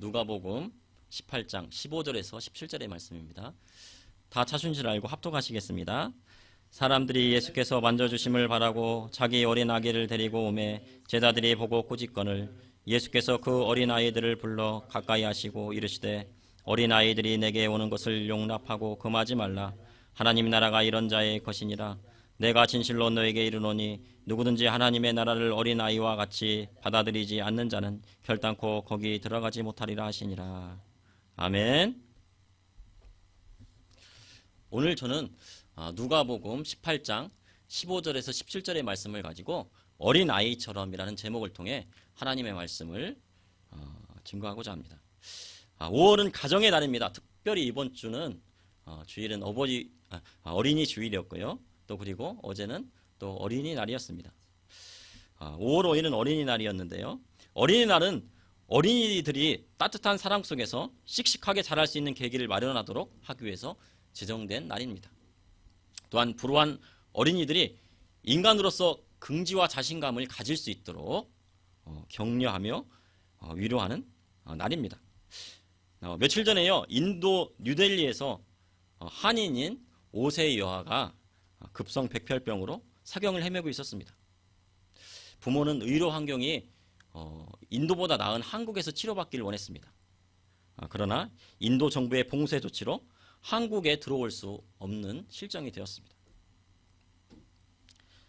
누가복음 18장 15절에서 17절의 말씀입니다. 다 찾으신 줄 알고 합독하시겠습니다. 사람들이 예수께서 만져주심을 바라고 자기 어린 아기를 데리고 오매 제자들이 보고 꾸짖거늘 예수께서 그 어린 아이들을 불러 가까이 하시고 이르시되 어린 아이들이 내게 오는 것을 용납하고 금하지 말라. 하나님 나라가 이런 자의 것이니라. 내가 진실로 너에게 이르노니 누구든지 하나님의 나라를 어린 아이와 같이 받아들이지 않는 자는 결단코 거기 들어가지 못하리라 하시니라. 아멘. 오늘 저는 누가복음 18장 15절에서 17절의 말씀을 가지고 어린 아이처럼이라는 제목을 통해 하나님의 말씀을 증거하고자 합니다. 5월은 가정의 날입니다. 특별히 이번 주는 주일은 어린이 주일이었고요. 또 그리고 어제는 또 어린이날이었습니다. 5월 5일은 어린이날이었는데요. 어린이날은 어린이들이 따뜻한 사랑 속에서 씩씩하게 자랄 수 있는 계기를 마련하도록 하기 위해서 제정된 날입니다. 또한 불우한 어린이들이 인간으로서 긍지와 자신감을 가질 수 있도록 격려하며 위로하는 날입니다. 며칠 전에요, 인도 뉴델리에서 한인인 5세 여아가 급성 백혈병으로 사경을 헤매고 있었습니다. 부모는 의료 환경이 인도보다 나은 한국에서 치료받기를 원했습니다. 그러나 인도 정부의 봉쇄 조치로 한국에 들어올 수 없는 실정이 되었습니다.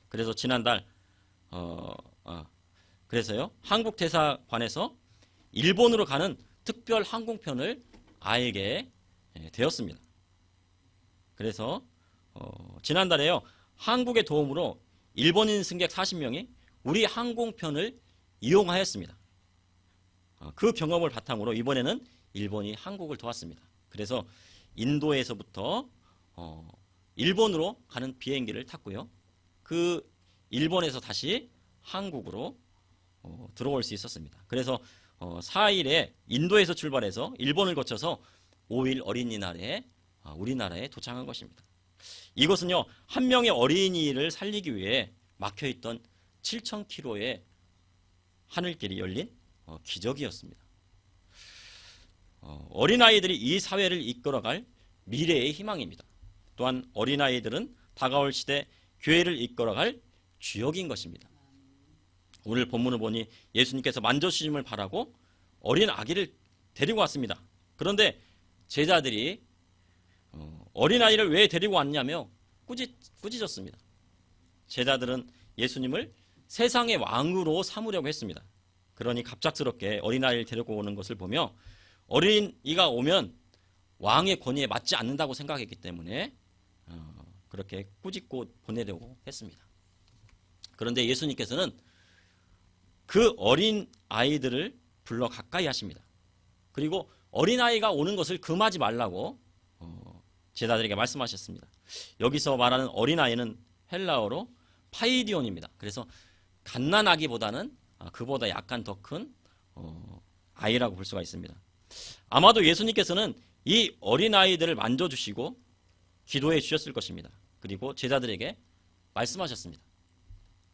그래서 지난달 그래서요, 한국 대사관에서 일본으로 가는 특별 항공편을 알게 되었습니다. 그래서 지난달에요, 한국의 도움으로 일본인 승객 40명이 우리 항공편을 이용하였습니다. 그 경험을 바탕으로 이번에는 일본이 한국을 도왔습니다. 그래서 인도에서부터 일본으로 가는 비행기를 탔고요. 그 일본에서 다시 한국으로 들어올 수 있었습니다. 그래서 4일에 인도에서 출발해서 일본을 거쳐서 5일 어린이날에 우리나라에 도착한 것입니다. 이것은요, 한 명의 어린이를 살리기 위해 막혀있던 7,000km의 하늘길이 열린 기적이었습니다. 어린아이들이 이 사회를 이끌어갈 미래의 희망입니다. 또한 어린아이들은 다가올 시대 교회를 이끌어갈 주역인 것입니다. 오늘 본문을 보니 예수님께서 만져주심을 바라고 어린 아기를 데리고 왔습니다. 그런데 제자들이 어린아이를 왜 데리고 왔냐며 꾸짖었습니다. 제자들은 예수님을 세상의 왕으로 삼으려고 했습니다. 그러니 갑작스럽게 어린아이를 데리고 오는 것을 보며 어린이가 오면 왕의 권위에 맞지 않는다고 생각했기 때문에 그렇게 꾸짖고 보내려고 했습니다. 그런데 예수님께서는 그 어린 아이들을 불러 가까이 하십니다. 그리고 어린아이가 오는 것을 금하지 말라고 제자들에게 말씀하셨습니다. 여기서 말하는 어린아이는 헬라어로 파이디온입니다. 그래서 갓난아기보다는 그보다 약간 더 큰 아이라고 볼 수가 있습니다. 아마도 예수님께서는 이 어린아이들을 만져주시고 기도해 주셨을 것입니다. 그리고 제자들에게 말씀하셨습니다.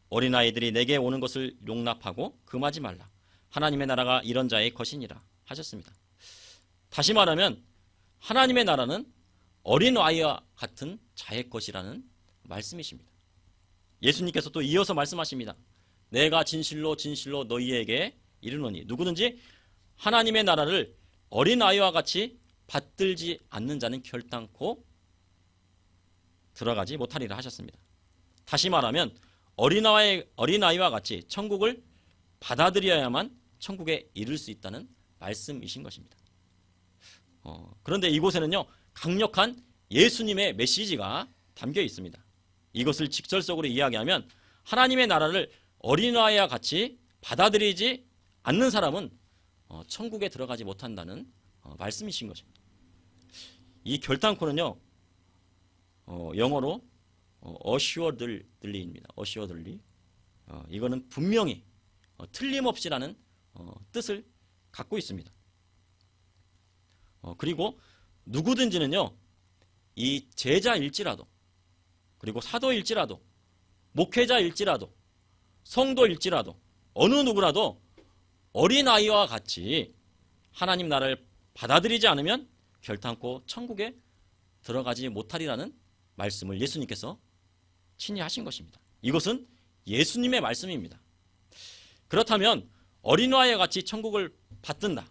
어린아이들이 내게 오는 것을 용납하고 금하지 말라. 하나님의 나라가 이런 자의 것이니라 하셨습니다. 다시 말하면 하나님의 나라는 어린아이와 같은 자의 것이라는 말씀이십니다. 예수님께서 또 이어서 말씀하십니다. 내가 진실로 진실로 너희에게 이르노니 누구든지 하나님의 나라를 어린아이와 같이 받들지 않는 자는 결단코 들어가지 못하리라 하셨습니다. 다시 말하면 어린아이와 같이 천국을 받아들여야만 천국에 이를 수 있다는 말씀이신 것입니다. 그런데 이곳에는요, 강력한 예수님의 메시지가 담겨 있습니다. 이것을 직설적으로 이야기하면 하나님의 나라를 어린아이와 같이 받아들이지 않는 사람은 천국에 들어가지 못한다는 말씀이신 것입니다. 이 결단코는요, 영어로 assuredly입니다. assuredly. 이거는 분명히 틀림없이라는 뜻을 갖고 있습니다. 그리고 누구든지는요, 이 제자일지라도, 그리고 사도일지라도, 목회자일지라도, 성도일지라도, 어느 누구라도 어린아이와 같이 하나님 나라를 받아들이지 않으면 결탄코 천국에 들어가지 못하리라는 말씀을 예수님께서 친히 하신 것입니다. 이것은 예수님의 말씀입니다. 그렇다면 어린아이와 같이 천국을 받든다,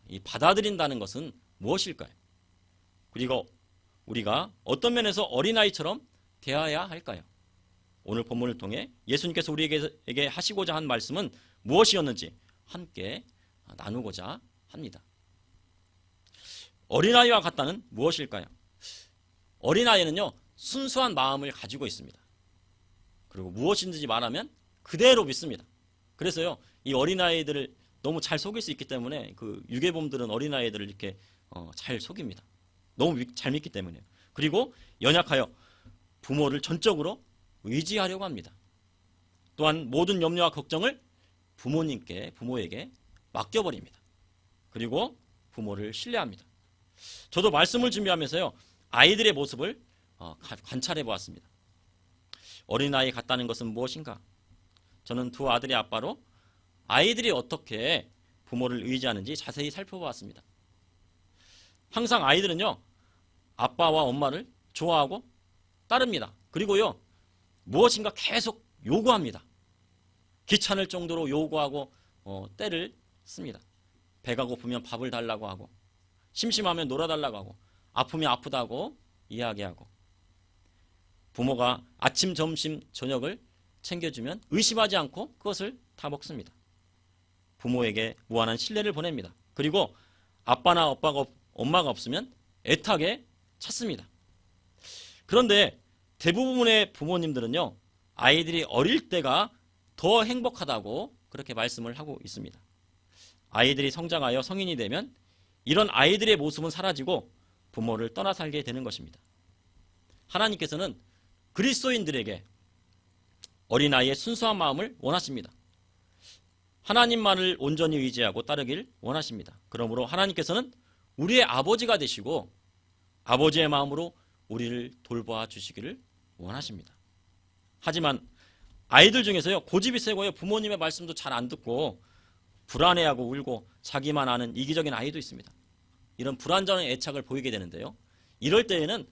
이 받아들인다는 것은 무엇일까요? 그리고 우리가 어떤 면에서 어린아이처럼 대해야 할까요? 오늘 본문을 통해 예수님께서 우리에게 하시고자 한 말씀은 무엇이었는지 함께 나누고자 합니다. 어린아이와 같다는 무엇일까요? 어린아이는요, 순수한 마음을 가지고 있습니다. 그리고 무엇인지 말하면 그대로 믿습니다. 그래서요, 이 어린아이들을 너무 잘 속일 수 있기 때문에 그 유괴범들은 어린아이들을 이렇게 잘 속입니다. 너무 잘 믿기 때문에요. 그리고 연약하여 부모를 전적으로 의지하려고 합니다. 또한 모든 염려와 걱정을 부모에게 맡겨버립니다. 그리고 부모를 신뢰합니다. 저도 말씀을 준비하면서요, 아이들의 모습을 관찰해 보았습니다. 어린아이 같다는 것은 무엇인가? 저는 두 아들의 아빠로 아이들이 어떻게 부모를 의지하는지 자세히 살펴보았습니다. 항상 아이들은요, 아빠와 엄마를 좋아하고 따릅니다. 그리고요, 무엇인가 계속 요구합니다. 귀찮을 정도로 요구하고 때를 씁니다. 배가 고프면 밥을 달라고 하고, 심심하면 놀아달라고 하고, 아프면 아프다고 이야기하고, 부모가 아침, 점심, 저녁을 챙겨주면 의심하지 않고 그것을 다 먹습니다. 부모에게 무한한 신뢰를 보냅니다. 그리고 아빠나 엄마가 없으면 애타게 찾습니다. 그런데 대부분의 부모님들은요, 아이들이 어릴 때가 더 행복하다고 그렇게 말씀을 하고 있습니다. 아이들이 성장하여 성인이 되면 이런 아이들의 모습은 사라지고 부모를 떠나 살게 되는 것입니다. 하나님께서는 그리스도인들에게 어린아이의 순수한 마음을 원하십니다. 하나님만을 온전히 의지하고 따르길 원하십니다. 그러므로 하나님께서는 우리의 아버지가 되시고 아버지의 마음으로 우리를 돌봐 주시기를 원하십니다. 하지만 아이들 중에서요, 고집이 세고요, 부모님의 말씀도 잘 안 듣고 불안해하고 울고 자기만 아는 이기적인 아이도 있습니다. 이런 불완전한 애착을 보이게 되는데요, 이럴 때에는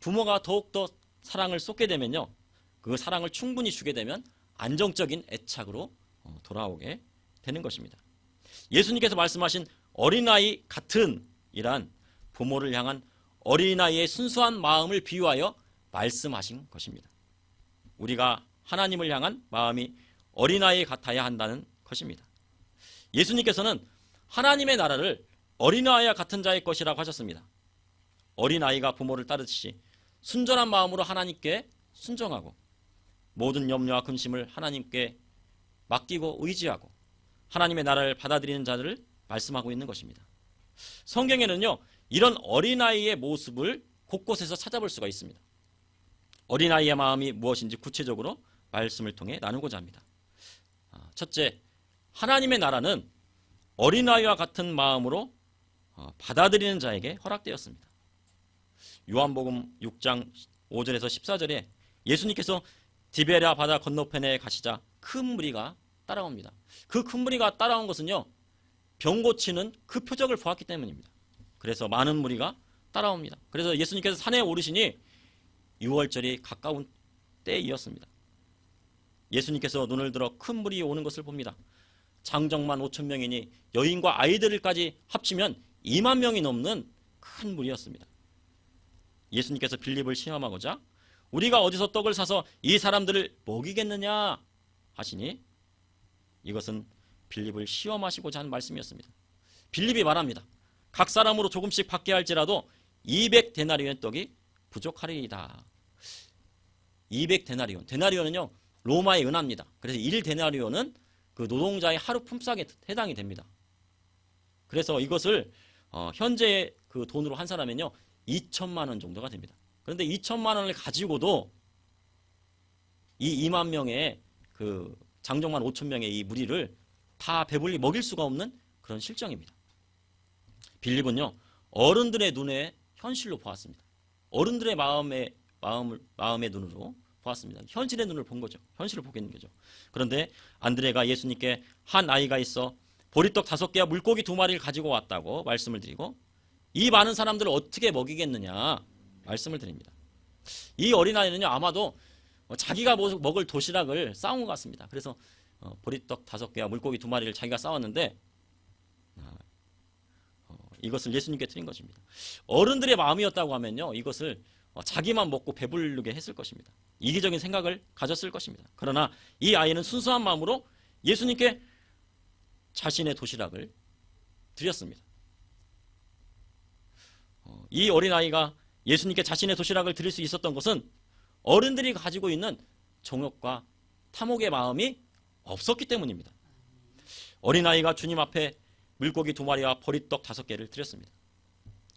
부모가 더욱더 사랑을 쏟게 되면요, 그 사랑을 충분히 주게 되면 안정적인 애착으로 돌아오게 되는 것입니다. 예수님께서 말씀하신 어린아이 같은 이란 부모를 향한 어린아이의 순수한 마음을 비유하여 말씀하신 것입니다. 우리가 하나님을 향한 마음이 어린아이 같아야 한다는 것입니다. 예수님께서는 하나님의 나라를 어린아이와 같은 자의 것이라고 하셨습니다. 어린아이가 부모를 따르듯이 순전한 마음으로 하나님께 순종하고 모든 염려와 근심을 하나님께 맡기고 의지하고 하나님의 나라를 받아들이는 자들을 말씀하고 있는 것입니다. 성경에는요, 이런 어린아이의 모습을 곳곳에서 찾아볼 수가 있습니다. 어린아이의 마음이 무엇인지 구체적으로 말씀을 통해 나누고자 합니다. 첫째, 하나님의 나라는 어린아이와 같은 마음으로 받아들이는 자에게 허락되었습니다. 요한복음 6장 5절에서 14절에 예수님께서 디베랴 바다 건너편에 가시자 큰 무리가 따라옵니다. 그 큰 무리가 따라온 것은요, 병 고치는 그 표적을 보았기 때문입니다. 그래서 많은 무리가 따라옵니다. 그래서 예수님께서 산에 오르시니 유월절이 가까운 때이었습니다. 예수님께서 눈을 들어 큰 무리 오는 것을 봅니다. 장정만 5천 명이니 여인과 아이들까지 합치면 2만 명이 넘는 큰 무리였습니다. 예수님께서 빌립을 시험하고자 우리가 어디서 떡을 사서 이 사람들을 먹이겠느냐 하시니 이것은 빌립을 시험하시고자 한 말씀이었습니다. 빌립이 말합니다. 각 사람으로 조금씩 받게 할지라도 200데나리온 떡이 부족하리이다. 200데나리온. 데나리온은요, 로마의 은하입니다. 그래서 1데나리온은 그 노동자의 하루 품삯에 해당이 됩니다. 그래서 이것을 현재 그 돈으로 한 사람은요, 2천만 원 정도가 됩니다. 그런데 2천만 원을 가지고도 이 2만 명의 그 장정만 5천 명의 이 무리를 다 배불리 먹일 수가 없는 그런 실정입니다. 빌립은요, 어른들의 눈에 현실로 보았습니다. 어른들의 마음의 눈으로 보았습니다. 현실의 눈을 본 거죠. 현실을 보게 된 거죠. 그런데 안드레가 예수님께 한 아이가 있어 보리떡 5개와 물고기 2마리를 가지고 왔다고 말씀을 드리고 이 많은 사람들을 어떻게 먹이겠느냐 말씀을 드립니다. 이 어린아이는요 아마도 자기가 먹을 도시락을 싸운 것 같습니다. 그래서 보리떡 5개와 물고기 2마리를 자기가 싸웠는데 이것을 예수님께 드린 것입니다. 어른들의 마음이었다고 하면요 이것을 자기만 먹고 배부르게 했을 것입니다. 이기적인 생각을 가졌을 것입니다. 그러나 이 아이는 순수한 마음으로 예수님께 자신의 도시락을 드렸습니다. 이 어린아이가 예수님께 자신의 도시락을 드릴 수 있었던 것은 어른들이 가지고 있는 정욕과 탐욕의 마음이 없었기 때문입니다. 어린아이가 주님 앞에 물고기 2마리와 보리떡 5개를 드렸습니다.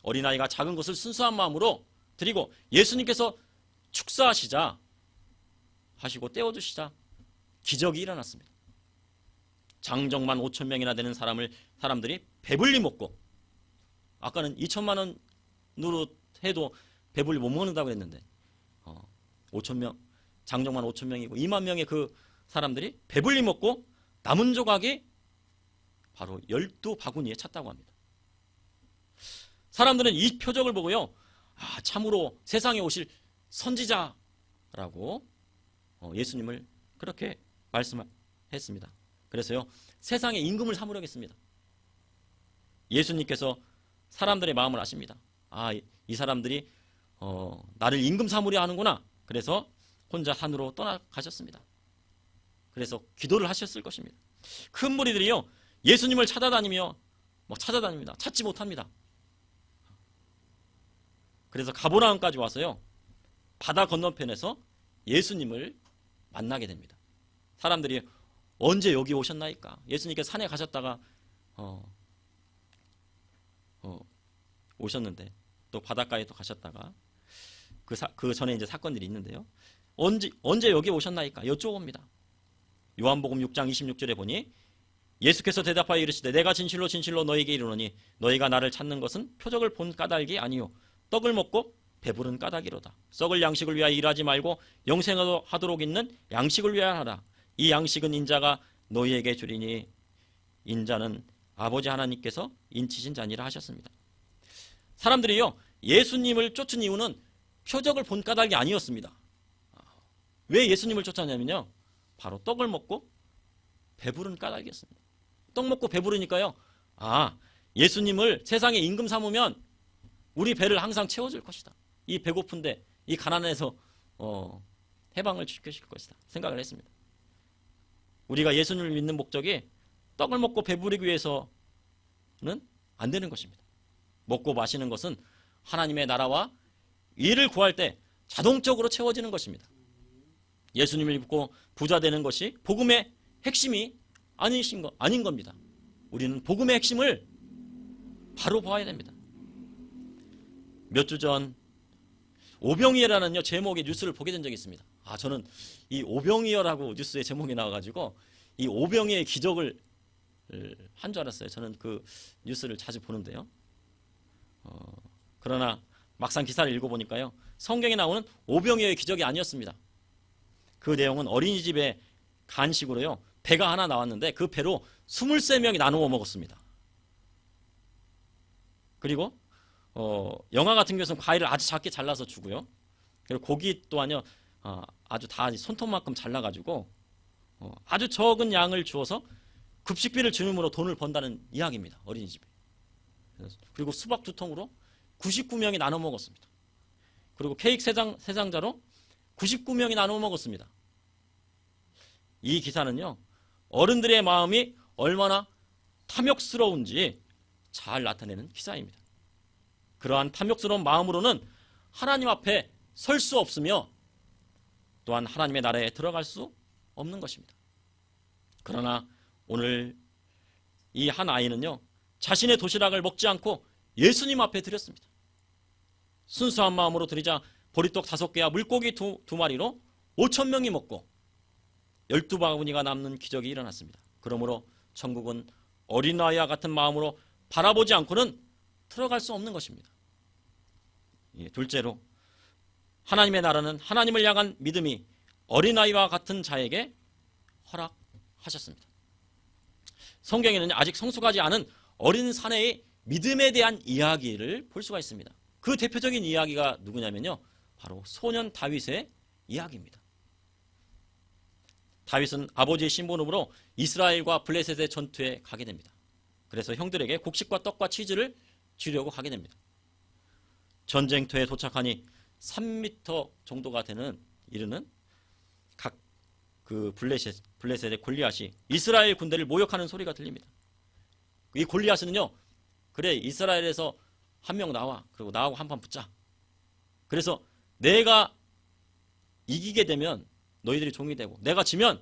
어린아이가 작은 것을 순수한 마음으로 드리고 예수님께서 축사하시자 하시고 떼어주시자 기적이 일어났습니다. 장정만 5,000명이나 되는 사람들이 배불리 먹고 아까는 2천만 원으로 해도 배불리 못 먹는다고 했는데 5,000명 장정만 5,000명이고 2만 명의 그 사람들이 배불리 먹고 남은 조각이 바로 12바구니에 찼다고 합니다. 사람들은 이 표적을 보고요 참으로 세상에 오실 선지자라고 예수님을 그렇게 말씀했습니다. 그래서요 세상에 임금을 삼으려고 했습니다. 예수님께서 사람들의 마음을 아십니다. 이 사람들이 나를 임금 삼으려 하는구나. 그래서 혼자 산으로 떠나가셨습니다. 그래서 기도를 하셨을 것입니다. 큰 무리들이요 예수님을 찾아다닙니다. 찾지 못합니다. 그래서 가버나움까지 와서요 바다 건너편에서 예수님을 만나게 됩니다. 사람들이 언제 여기 오셨나이까? 예수님께 산에 가셨다가 오셨는데 또 바닷가에 또 가셨다가 그 전에 이제 사건들이 있는데요. 언제 여기 오셨나이까? 여쭤봅니다. 요한복음 6장 26절에 보니 예수께서 대답하여 이르시되 내가 진실로 진실로 너희에게 이르노니 너희가 나를 찾는 것은 표적을 본 까닭이 아니요 떡을 먹고 배부른 까닭이로다. 썩을 양식을 위하여 일하지 말고 영생하도록 있는 양식을 위하여 하라. 이 양식은 인자가 너희에게 주리니 인자는 아버지 하나님께서 인치신 자니라 하셨습니다. 사람들이요 예수님을 쫓은 이유는 표적을 본 까닭이 아니었습니다. 왜 예수님을 쫓았냐면요 바로 떡을 먹고 배부른 까닭이었습니다. 떡 먹고 배부르니까요 예수님을 세상에 임금 삼으면 우리 배를 항상 채워줄 것이다. 이 배고픈데 이 가난해서 해방을 시켜줄 것이다 생각을 했습니다. 우리가 예수님을 믿는 목적이 떡을 먹고 배부르기 위해서는 안 되는 것입니다. 먹고 마시는 것은 하나님의 나라와 의를 구할 때 자동적으로 채워지는 것입니다. 예수님을 믿고 부자 되는 것이 복음의 핵심이 아닌 겁니다. 우리는 복음의 핵심을 바로 봐야 됩니다. 몇 주 전 오병이어라는 제목의 뉴스를 보게 된 적이 있습니다. 저는 이 오병이어라고 뉴스에 제목이 나와가지고 이 오병이어의 기적을 한 줄 알았어요. 저는 그 뉴스를 자주 보는데요. 그러나 막상 기사를 읽어보니까요. 성경에 나오는 오병이어의 기적이 아니었습니다. 그 내용은 어린이집에 간식으로요. 배가 하나 나왔는데 그 배로 23명이 나누어 먹었습니다. 그리고 영화 같은 경우는 과일을 아주 작게 잘라서 주고요. 그리고 고기 또한요. 아주 다 손톱만큼 잘라가지고 아주 적은 양을 주어서 급식비를 주님으로 돈을 번다는 이야기입니다. 어린이집에. 그리고 수박 2통으로 99명이 나눠 먹었습니다. 그리고 케이크 3상자로 99명이 나눠 먹었습니다. 이 기사는요. 어른들의 마음이 얼마나 탐욕스러운지 잘 나타내는 기사입니다. 그러한 탐욕스러운 마음으로는 하나님 앞에 설 수 없으며 또한 하나님의 나라에 들어갈 수 없는 것입니다. 그러나 오늘 이 한 아이는요. 자신의 도시락을 먹지 않고 예수님 앞에 드렸습니다. 순수한 마음으로 드리자 보리떡 5개와 물고기 2마리로 5,000명이 먹고 12바구니가 남는 기적이 일어났습니다. 그러므로 천국은 어린아이와 같은 마음으로 바라보지 않고는 들어갈 수 없는 것입니다. 둘째로 하나님의 나라는 하나님을 향한 믿음이 어린아이와 같은 자에게 허락하셨습니다. 성경에는 아직 성숙하지 않은 어린 사내의 믿음에 대한 이야기를 볼 수가 있습니다. 그 대표적인 이야기가 누구냐면요, 바로 소년 다윗의 이야기입니다. 다윗은 아버지의 신분으로 이스라엘과 블레셋의 전투에 가게 됩니다. 그래서 형들에게 곡식과 떡과 치즈를 주려고 가게 됩니다. 전쟁터에 도착하니 3m 정도가 이르는 각 그 블레셋의 골리앗이 이스라엘 군대를 모욕하는 소리가 들립니다. 이 골리앗은요, 그래, 이스라엘에서 한 명 나와, 그리고 나하고 한판 붙자. 그래서 내가 이기게 되면 너희들이 종이 되고, 내가 지면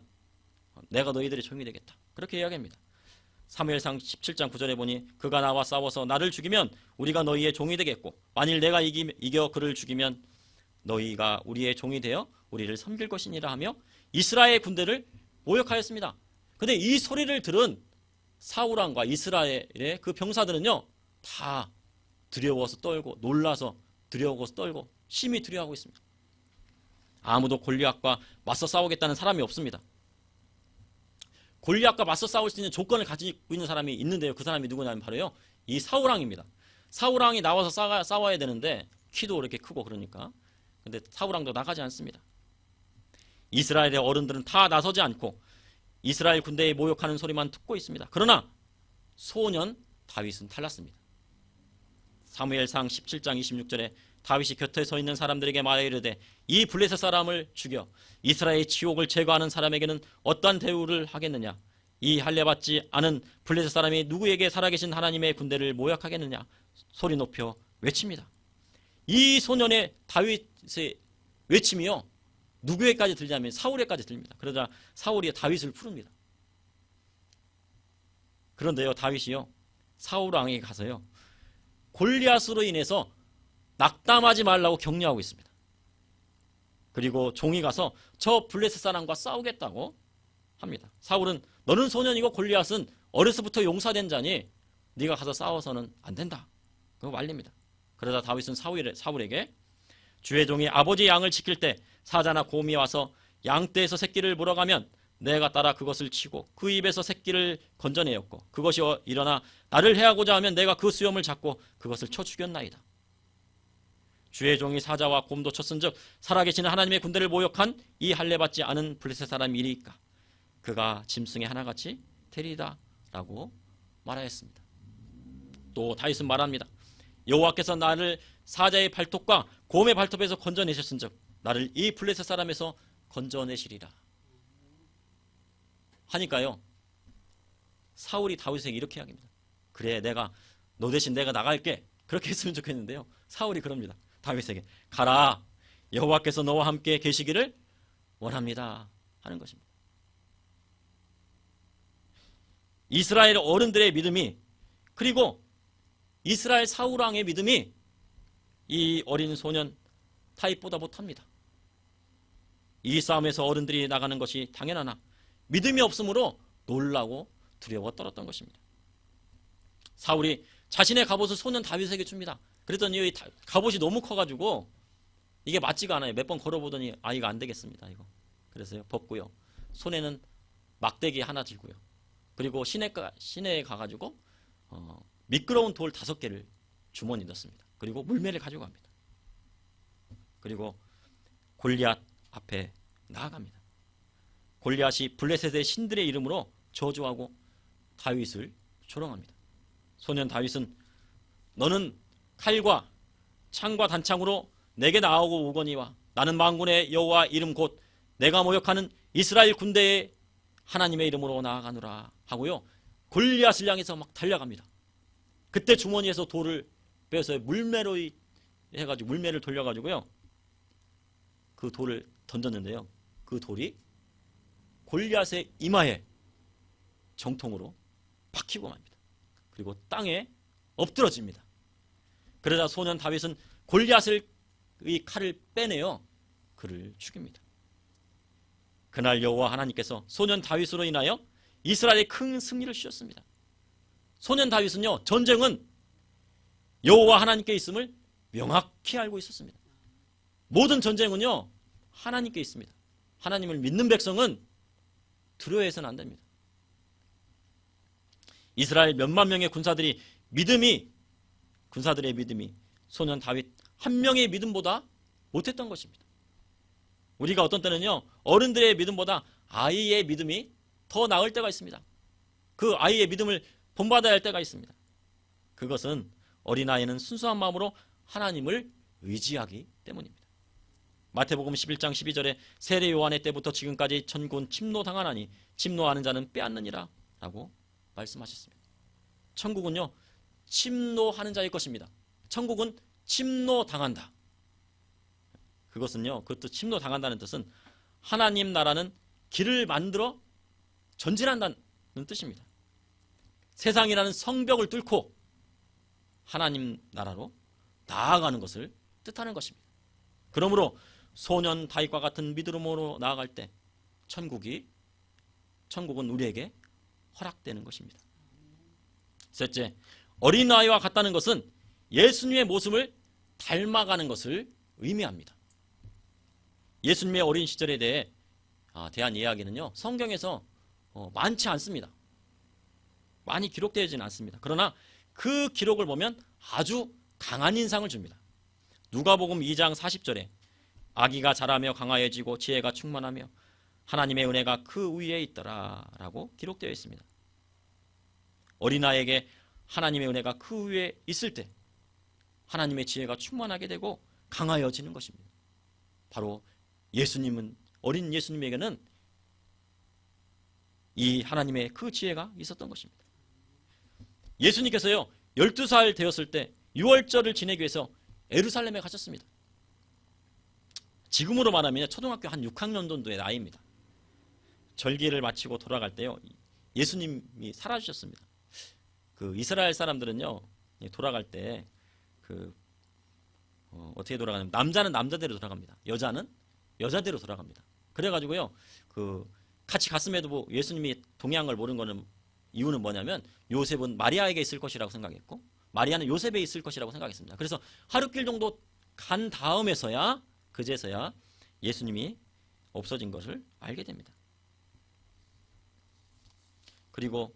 내가 너희들의 종이 되겠다. 그렇게 이야기합니다. 사무엘상 17장 9절에 보니 그가 나와 싸워서 나를 죽이면 우리가 너희의 종이 되겠고, 만일 내가 이겨 그를 죽이면 너희가 우리의 종이 되어 우리를 섬길 것이니라 하며 이스라엘 군대를 모욕하였습니다. 근데 이 소리를 들은 사울 왕과 이스라엘의 그 병사들은요, 다 두려워서 떨고, 놀라서 두려워서 떨고 심히 두려워하고 있습니다. 아무도 골리앗과 맞서 싸우겠다는 사람이 없습니다. 골리앗과 맞서 싸울 수 있는 조건을 가지고 있는 사람이 있는데요, 그 사람이 누구냐면 바로요, 이 사울 왕입니다. 사울 왕이 나와서 싸워야 되는데 키도 이렇게 크고 그러니까, 근데 사울 왕도 나가지 않습니다. 이스라엘의 어른들은 다 나서지 않고 이스라엘 군대에 모욕하는 소리만 듣고 있습니다. 그러나 소년 다윗은 달랐습니다. 사무엘상 17장 26절에 다윗이 곁에 서 있는 사람들에게 말하 이르되 이 블레셋 사람을 죽여 이스라엘의 지옥을 제거하는 사람에게는 어떠한 대우를 하겠느냐? 이 할례받지 않은 블레셋 사람이 누구에게 살아계신 하나님의 군대를 모욕하겠느냐? 소리 높여 외칩니다. 이 소년의 다윗의 외침이요, 누구에까지 들냐면 사울에까지 들립니다. 그러자 사울이 다윗을 부릅니다. 그런데요, 다윗이요, 사울 왕에게 가서요, 골리앗으로 인해서 낙담하지 말라고 격려하고 있습니다. 그리고 종이 가서 저 블레셋 사람과 싸우겠다고 합니다. 사울은 너는 소년이고 골리앗은 어려서부터 용사된 자니 네가 가서 싸워서는 안 된다, 그거 말립니다. 그러자 다윗은 사울에게 주의 종이 아버지 양을 지킬 때 사자나 곰이 와서 양떼에서 새끼를 물어가면 내가 따라 그것을 치고 그 입에서 새끼를 건져내었고, 그것이 일어나 나를 해하고자 하면 내가 그 수염을 잡고 그것을 쳐 죽였나이다. 주의 종이 사자와 곰도 쳤은즉 살아계시는 하나님의 군대를 모욕한 이 할례받지 않은 블레셋 사람이 이리이까 그가 짐승의 하나같이 되리이다 라고 말하였습니다. 또 다윗은 말합니다. 여호와께서 나를 사자의 발톱과 곰의 발톱에서 건져내셨은즉 나를 이 블레셋 사람에서 건져내시리라 하니까요, 사울이 다윗에게 이렇게 이야기합니다. 그래, 내가 너 대신 내가 나갈게, 그렇게 했으면 좋겠는데요, 사울이 그럽니다. 다윗에게 가라, 여호와께서 너와 함께 계시기를 원합니다 하는 것입니다. 이스라엘 어른들의 믿음이, 그리고 이스라엘 사울 왕의 믿음이 이 어린 소년 다윗보다 못합니다. 이 싸움에서 어른들이 나가는 것이 당연하나 믿음이 없으므로 놀라고 두려워 떨었던 것입니다. 사울이 자신의 갑옷을 소년 다윗에게 줍니다. 그랬더니 이 갑옷이 너무 커가지고 이게 맞지가 않아요. 몇 번 걸어보더니 이거 안 되겠습니다, 이거. 그래서요, 벗고요, 손에는 막대기 하나 들고요, 그리고 시내에 가가지고 미끄러운 돌 5개를 주머니에 넣습니다. 그리고 물매를 가지고 갑니다. 그리고 골리앗 앞에 나아갑니다. 골리앗이 블레셋의 신들의 이름으로 저주하고 다윗을 조롱합니다. 소년 다윗은 너는 칼과 창과 단창으로 내게 나오고 오거니와 나는 만군의 여호와 이름 곧 내가 모욕하는 이스라엘 군대의 하나님의 이름으로 나아가노라 하고요, 골리앗을 향해서 막 달려갑니다. 그때 주머니에서 돌을 빼서 물매로 해가지고 물매를 돌려가지고요, 그 돌을 던졌는데요, 그 돌이 골리앗의 이마에 정통으로 박히고 맙니다. 그리고 땅에 엎드러집니다. 그러자 소년 다윗은 골리앗의 칼을 빼내어 그를 죽입니다. 그날 여호와 하나님께서 소년 다윗으로 인하여 이스라엘에 큰 승리를 주셨습니다. 소년 다윗은요, 전쟁은 여호와 하나님께 있음을 명확히 알고 있었습니다. 모든 전쟁은요, 하나님께 있습니다. 하나님을 믿는 백성은 두려워해서는 안 됩니다. 이스라엘 몇만 명의 군사들의 믿음이 소년 다윗 한 명의 믿음보다 못했던 것입니다. 우리가 어떤 때는요, 어른들의 믿음보다 아이의 믿음이 더 나을 때가 있습니다. 그 아이의 믿음을 본받아야 할 때가 있습니다. 그것은 어린아이는 순수한 마음으로 하나님을 의지하기 때문입니다. 마태복음 11장 12절에 세례 요한의 때부터 지금까지 천군 침노당하나니 침노하는 자는 빼앗느니라 라고 말씀하셨습니다. 천국은요, 침노하는 자일 것입니다. 천국은 침노당한다. 그것은요, 그것도 침노당한다는 뜻은 하나님 나라는 길을 만들어 전진한다는 뜻입니다. 세상이라는 성벽을 뚫고 하나님 나라로 나아가는 것을 뜻하는 것입니다. 그러므로 소년 다윗과 같은 믿음으로 나아갈 때 천국은 우리에게 허락되는 것입니다. 셋째, 어린아이와 같다는 것은 예수님의 모습을 닮아가는 것을 의미합니다. 예수님의 어린 시절에 대한 이야기는요, 성경에서 많지 않습니다. 많이 기록되어지는 않습니다. 그러나 그 기록을 보면 아주 강한 인상을 줍니다. 누가복음 2장 40절에 아기가 자라며 강하여지고 지혜가 충만하며 하나님의 은혜가 그 위에 있더라 라고 기록되어 있습니다. 어린아이에게 하나님의 은혜가 그 위에 있을 때 하나님의 지혜가 충만하게 되고 강하여지는 것입니다. 바로 어린 예수님에게는 이 하나님의 그 지혜가 있었던 것입니다. 예수님께서요, 12살 되었을 때 유월절을 지내기 위해서 예루살렘에 가셨습니다. 지금으로 말하면 초등학교 한 6학년 정도의 나이입니다. 절기를 마치고 돌아갈 때요, 예수님이 살아주셨습니다. 그 이스라엘 사람들은요, 돌아갈 때 어떻게 돌아가냐면 남자는 남자대로 돌아갑니다. 여자는 여자대로 돌아갑니다. 그래가지고요, 같이 갔음에도 예수님이 동행한 걸 모르는 거는 이유는 뭐냐면 요셉은 마리아에게 있을 것이라고 생각했고 마리아는 요셉에 있을 것이라고 생각했습니다. 그래서 하루길 정도 간 다음에서야 그제서야 예수님이 없어진 것을 알게 됩니다. 그리고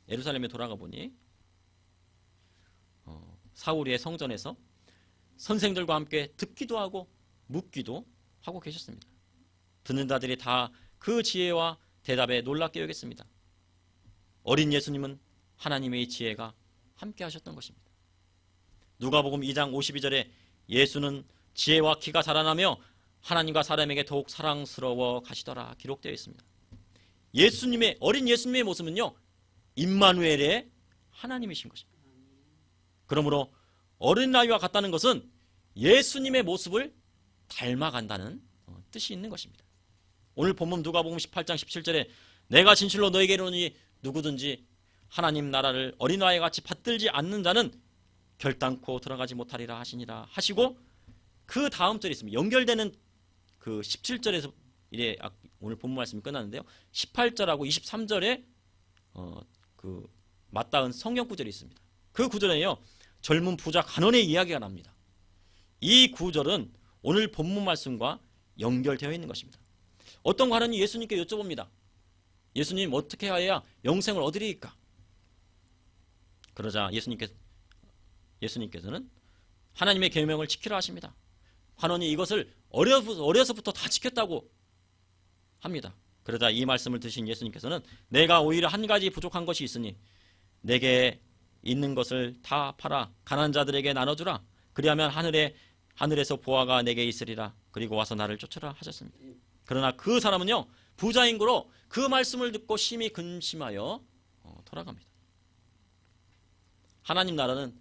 예루살렘에 돌아가 보니 사울의 성전에서 선생들과 함께 듣기도 하고 묻기도 하고 계셨습니다. 듣는 자들이 다 그 지혜와 대답에 놀랍게 여겼습니다. 어린 예수님은 하나님의 지혜가 함께 하셨던 것입니다. 누가복음 2장 52절에 예수는 지혜와 키가 자라나며 하나님과 사람에게 더욱 사랑스러워 가시더라 기록되어 있습니다. 어린 예수님의 모습은요, 임마누엘의 하나님이신 것입니다. 그러므로 어린아이와 같다는 것은 예수님의 모습을 닮아간다는 뜻이 있는 것입니다. 오늘 본문 누가복음 18장 17절에 내가 진실로 너에게 이르노니 누구든지 하나님 나라를 어린아이 같이 받들지 않는 자는 결단코 들어가지 못하리라 하시니라 하시고 그 다음 절에 있습니다. 연결되는 그 17절에서 이래 오늘 본문 말씀이 끝났는데요. 18절하고 23절에 맞닿은 성경 구절이 있습니다. 그 구절에요, 젊은 부자 간원의 이야기가 납니다. 이 구절은 오늘 본문 말씀과 연결되어 있는 것입니다. 어떤 관원이 예수님께 여쭤봅니다. 예수님, 어떻게 해야 영생을 얻으리이까? 그러자 예수님께서는 하나님의 계명을 지키라 하십니다. 관원이 이것을 어려서부터 다 지켰다고 합니다. 그러자 이 말씀을 드신 예수님께서는 내가 오히려 한 가지 부족한 것이 있으니 내게 있는 것을 다 팔아 가난한 자들에게 나눠주라. 그리하면 하늘에서 보화가 내게 있으리라. 그리고 와서 나를 쫓으라 하셨습니다. 그러나 그 사람은요, 부자인 거로 그 말씀을 듣고 심히 근심하여 돌아갑니다. 하나님 나라는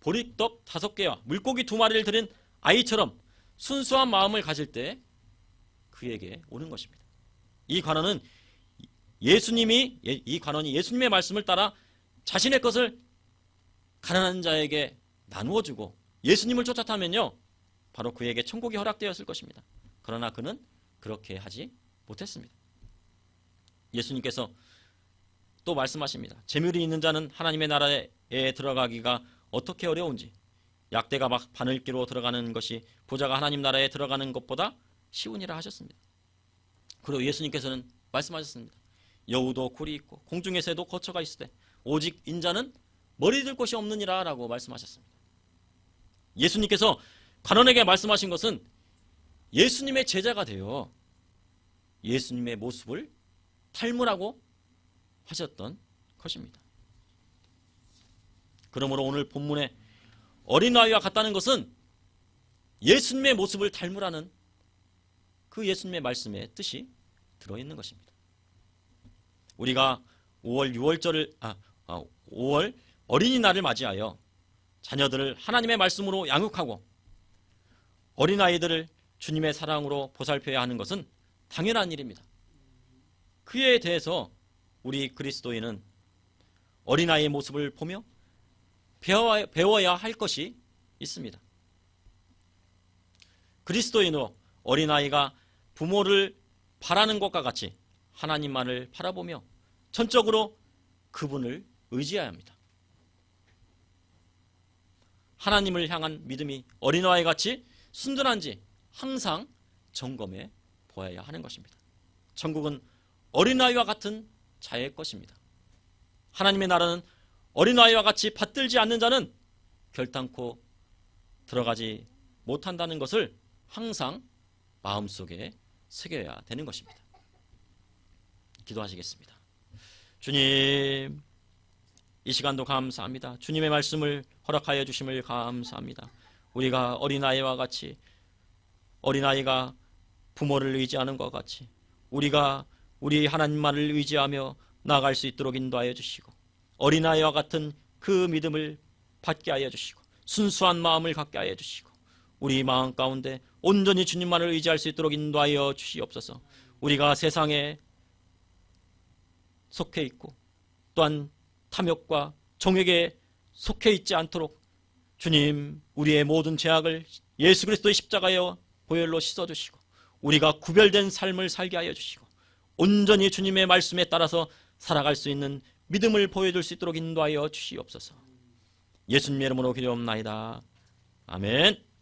보리떡 5개와 물고기 2마리를 드린 아이처럼 순수한 마음을 가질 때 그에게 오는 것입니다. 이 관원이 예수님의 말씀을 따라 자신의 것을 가난한 자에게 나누어주고 예수님을 쫓았다면요, 바로 그에게 천국이 허락되었을 것입니다. 그러나 그는 그렇게 하지 못했습니다. 예수님께서 또 말씀하십니다. 재물이 있는 자는 하나님의 나라에 들어가기가 어떻게 어려운지, 약대가 막 바늘기로 들어가는 것이 부자가 하나님 나라에 들어가는 것보다 쉬우니라 하셨습니다. 그리고 예수님께서는 말씀하셨습니다. 여우도 굴이 있고 공중의 새도 거처가 있으되 오직 인자는 머리 들 곳이 없느니라 라고 말씀하셨습니다. 예수님께서 관원에게 말씀하신 것은 예수님의 제자가 되어 예수님의 모습을 닮으라고 하셨던 것입니다. 그러므로 오늘 본문에 어린아이와 같다는 것은 예수님의 모습을 닮으라는 그 예수님의 말씀의 뜻이 들어있는 것입니다. 우리가 5월 어린이날을 맞이하여 자녀들을 하나님의 말씀으로 양육하고 어린아이들을 주님의 사랑으로 보살펴야 하는 것은 당연한 일입니다. 그에 대해서 우리 그리스도인은 어린아이의 모습을 보며 배워야 할 것이 있습니다. 그리스도인으로 어린아이가 부모를 바라는 것과 같이 하나님만을 바라보며 전적으로 그분을 의지해야 합니다. 하나님을 향한 믿음이 어린아이 같이 순전한지 항상 점검해 보아야 하는 것입니다. 천국은 어린아이와 같은 자의 것입니다. 하나님의 나라는 어린아이와 같이 받들지 않는 자는 결단코 들어가지 못한다는 것을 항상 마음속에 새겨야 되는 것입니다. 기도하시겠습니다. 주님, 이 시간도 감사합니다. 주님의 말씀을 허락하여 주심을 감사합니다. 우리가 어린아이와 같이, 어린아이가 부모를 의지하는 것 같이 우리가 우리 하나님만을 의지하며 나아갈 수 있도록 인도하여 주시고 어린아이와 같은 그 믿음을 받게 하여 주시고 순수한 마음을 갖게 하여 주시고 우리 마음 가운데 온전히 주님만을 의지할 수 있도록 인도하여 주시옵소서. 우리가 세상에 속해 있고 또한 탐욕과 정욕에 속해 있지 않도록 주님, 우리의 모든 죄악을 예수 그리스도의 십자가의 보혈로 씻어주시고 우리가 구별된 삶을 살게 하여 주시고 온전히 주님의 말씀에 따라서 살아갈 수 있는 믿음을 보여줄 수 있도록 인도하여 주시옵소서. 예수님의 이름으로 기도옵나이다. 아멘.